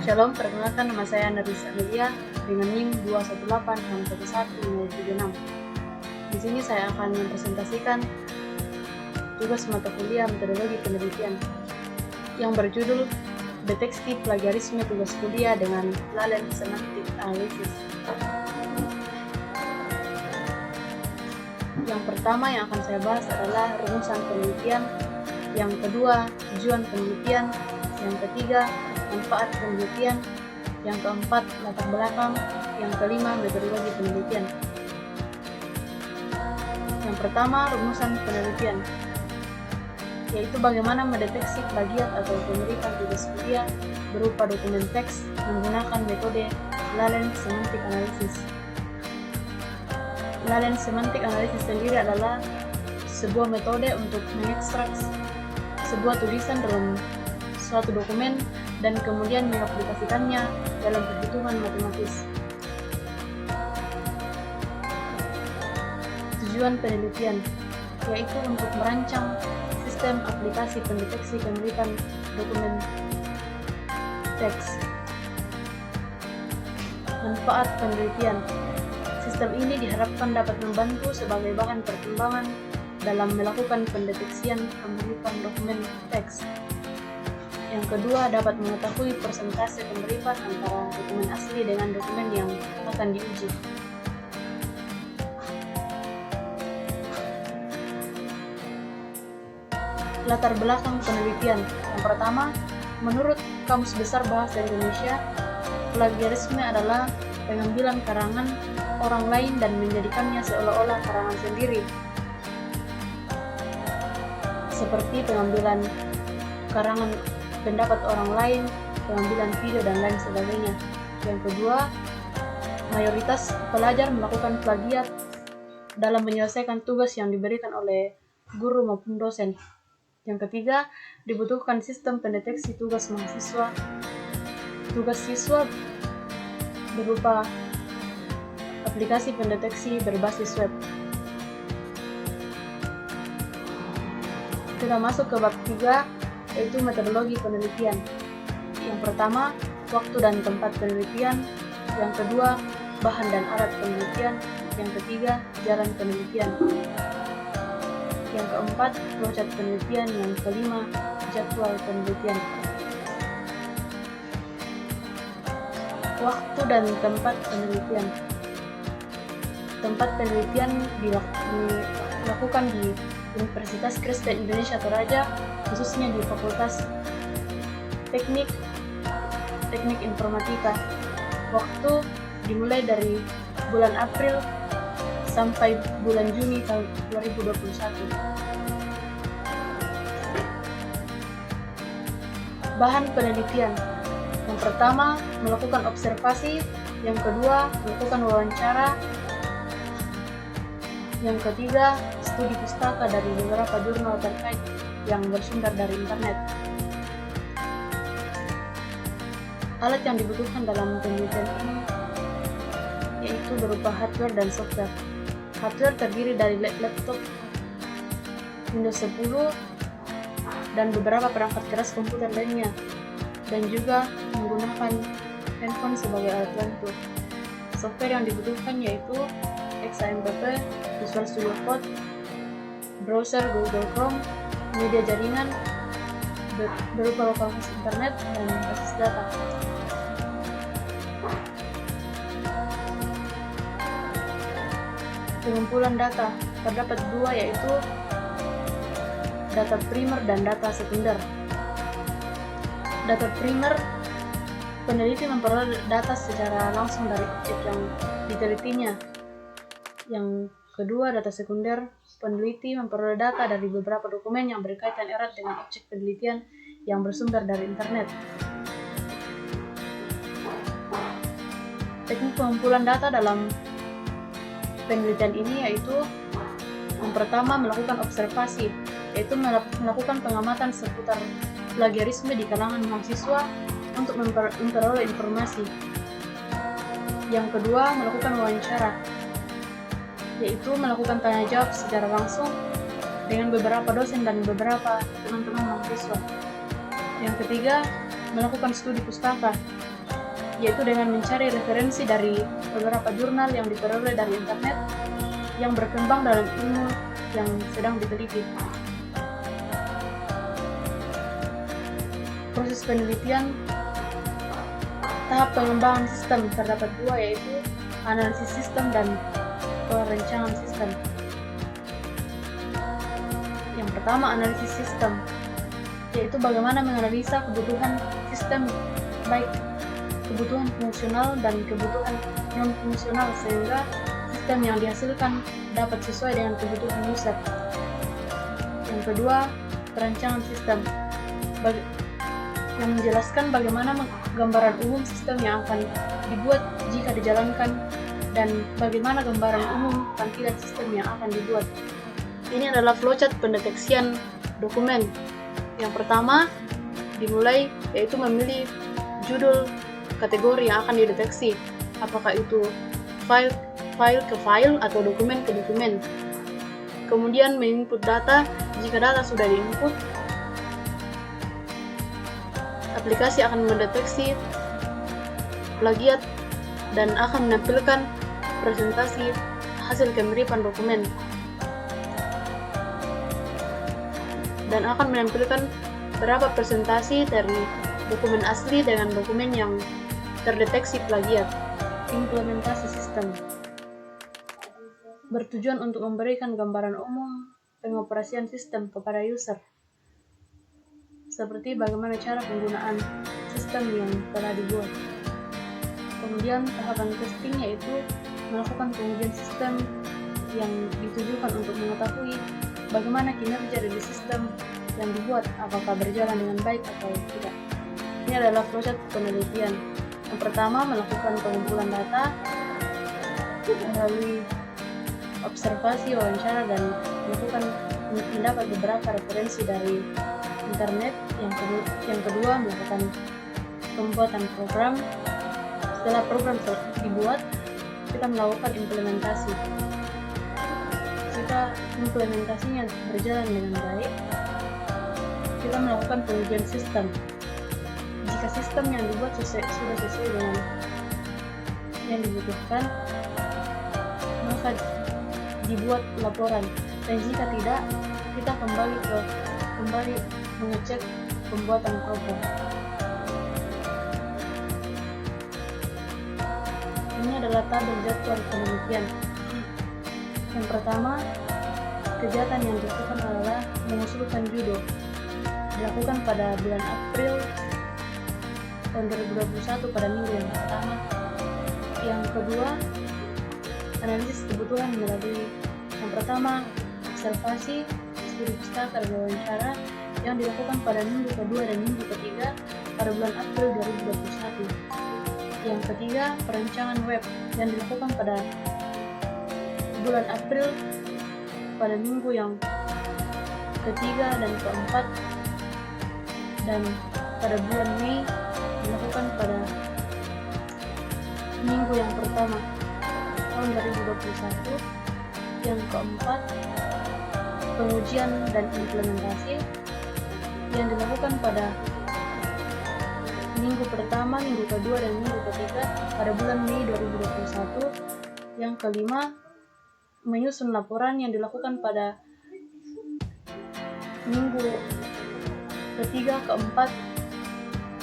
Shalom, perkenalkan nama saya Narisa Amelia dengan NIM 218611076. Di sini saya akan mempresentasikan tugas mata kuliah metodologi penelitian yang berjudul Deteksi Plagiarisme Tugas Kuliah dengan Latent Semantic Analysis. Yang pertama yang akan saya bahas adalah rumusan penelitian, yang kedua tujuan penelitian, yang ketiga manfaat penelitian, yang keempat latar belakang, yang kelima metodologi penelitian. Yang pertama rumusan penelitian, yaitu bagaimana mendeteksi plagiat atau pemiripan tugas kuliah berupa dokumen teks menggunakan metode Latent Semantic Analysis. Latent Semantic Analysis sendiri adalah sebuah metode untuk mengekstrak sebuah tulisan dalam suatu dokumen dan kemudian mengaplikasikannya dalam perhitungan matematis. Tujuan penelitian yaitu untuk merancang sistem aplikasi pendeteksi pemiripan dokumen teks. Manfaat penelitian. Sistem ini diharapkan dapat membantu sebagai bahan pertimbangan dalam melakukan pendeteksian pemiripan dokumen teks. Yang kedua, dapat mengetahui persentase pemiripan antara dokumen asli dengan dokumen yang akan diuji. Latar belakang penelitian. Yang pertama, menurut Kamus Besar Bahasa Indonesia, plagiarisme adalah pengambilan karangan orang lain dan menjadikannya seolah-olah karangan sendiri, seperti pengambilan karangan pendapat orang lain, pengambilan video, dan lain sebagainya. Yang kedua, mayoritas pelajar melakukan plagiat dalam menyelesaikan tugas yang diberikan oleh guru maupun dosen. Yang ketiga, dibutuhkan sistem pendeteksi tugas mahasiswa. Tugas siswa berupa aplikasi pendeteksi berbasis web. Kita masuk ke bab 3, yaitu metodologi penelitian. Yang pertama, waktu dan tempat penelitian. Yang kedua, bahan dan alat penelitian. Yang ketiga, jalan penelitian. Yang keempat, flowchart penelitian. Yang kelima, jadwal penelitian. Waktu dan tempat penelitian. Tempat penelitian dilakukan di Universitas Kristen Indonesia Toraja, khususnya di Fakultas Teknik Informatika. Waktu dimulai dari bulan April sampai bulan Juni tahun 2021. Bahan penelitian. Yang pertama, melakukan observasi. Yang kedua, melakukan wawancara. Yang ketiga, studi pustaka dari beberapa jurnal terkait yang bersumber dari internet. Alat yang dibutuhkan dalam penelitian ini yaitu berupa hardware dan software. Hardware terdiri dari laptop Windows 10 dan beberapa perangkat keras komputer lainnya, dan juga menggunakan handphone sebagai alat bantu. Software yang dibutuhkan yaitu XAMPP, Visual Studio Code, browser Google Chrome, media jaringan berupa lokasi internet, dan basis data. Pengumpulan data terdapat dua, yaitu data primer dan data sekunder. Data primer, peneliti memperoleh data secara langsung dari objek yang ditelitinya. Yang kedua, data sekunder, peneliti memperoleh data dari beberapa dokumen yang berkaitan erat dengan objek penelitian yang bersumber dari internet. Teknik pengumpulan data dalam penelitian ini yaitu yang pertama, melakukan observasi, yaitu melakukan pengamatan seputar plagiarisme di kalangan mahasiswa untuk memperoleh informasi. Yang kedua, melakukan wawancara, yaitu melakukan tanya jawab secara langsung dengan beberapa dosen dan beberapa teman-teman mahasiswa. Yang ketiga, melakukan studi pustaka, yaitu dengan mencari referensi dari beberapa jurnal yang diperoleh dari internet yang berkembang dalam ilmu yang sedang diteliti. Proses penelitian. Tahap pengembangan sistem terdapat dua, yaitu analisis sistem dan perencanaan sistem. Yang pertama, analisis sistem, yaitu bagaimana menganalisa kebutuhan sistem, baik kebutuhan fungsional dan kebutuhan non-fungsional, sehingga sistem yang dihasilkan dapat sesuai dengan kebutuhan user. Yang kedua, perencanaan sistem, yang menjelaskan bagaimana gambaran umum sistem yang akan dibuat jika dijalankan dan bagaimana gambaran umum tampilan sistem yang akan dibuat. Ini adalah flowchart pendeteksian dokumen. Yang pertama dimulai, yaitu memilih judul kategori yang akan dideteksi, apakah itu file ke file atau dokumen ke dokumen. Kemudian menginput data. Jika data sudah diinput, aplikasi akan mendeteksi plagiat dan akan menampilkan presentasi hasil kemiripan dokumen, dan akan menampilkan berapa presentasi dari dokumen asli dengan dokumen yang terdeteksi plagiat. Implementasi sistem bertujuan untuk memberikan gambaran umum pengoperasian sistem kepada user, seperti bagaimana cara penggunaan sistem yang telah dibuat. Kemudian tahapan testing, yaitu melakukan pengujian sistem yang ditujukan untuk mengetahui bagaimana kinerja dari sistem yang dibuat, apakah berjalan dengan baik atau tidak. Ini adalah proses penelitian. Yang pertama, melakukan pengumpulan data melalui observasi, wawancara, dan mendapat beberapa referensi dari internet. Yang kedua, melakukan pembuatan program. Setelah program dibuat, kita melakukan implementasi. Jika implementasinya berjalan dengan baik, kita melakukan pengujian sistem. Jika sistem yang dibuat sudah sesuai dengan yang dibutuhkan, maka dibuat laporan. Dan jika tidak, kita kembali mengecek pembuatan program. Ini adalah tabel jadwal penelitian. Yang pertama, kegiatan yang dilakukan adalah mengusulkan judul. Dilakukan pada bulan April tahun 2021 pada minggu yang pertama. Yang kedua, analisis kebutuhan melalui yang pertama, observasi, studi pustaka dan wawancara yang dilakukan pada minggu kedua dan minggu ketiga pada bulan April 2021. Yang ketiga, perencanaan web yang dilakukan pada bulan April pada minggu yang ketiga dan keempat, dan pada bulan Mei dilakukan pada minggu yang pertama tahun 2021. Yang keempat, pengujian dan implementasi yang dilakukan pada minggu pertama, minggu kedua, dan minggu ketiga pada bulan Mei 2021. Yang kelima, menyusun laporan yang dilakukan pada minggu ketiga, keempat,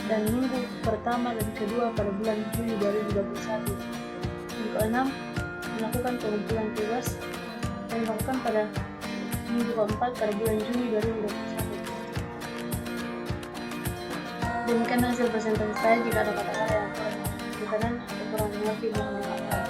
dan minggu pertama dan kedua pada bulan Juni 2021. Yang keenam, melakukan pengumpulan tugas yang dilakukan pada minggu keempat pada bulan Juni 2021. Demikian hasil presentasi saya. Jika ada kata-kata yang kurang berkenan atau kurang mengerti, mohon dimaafkan.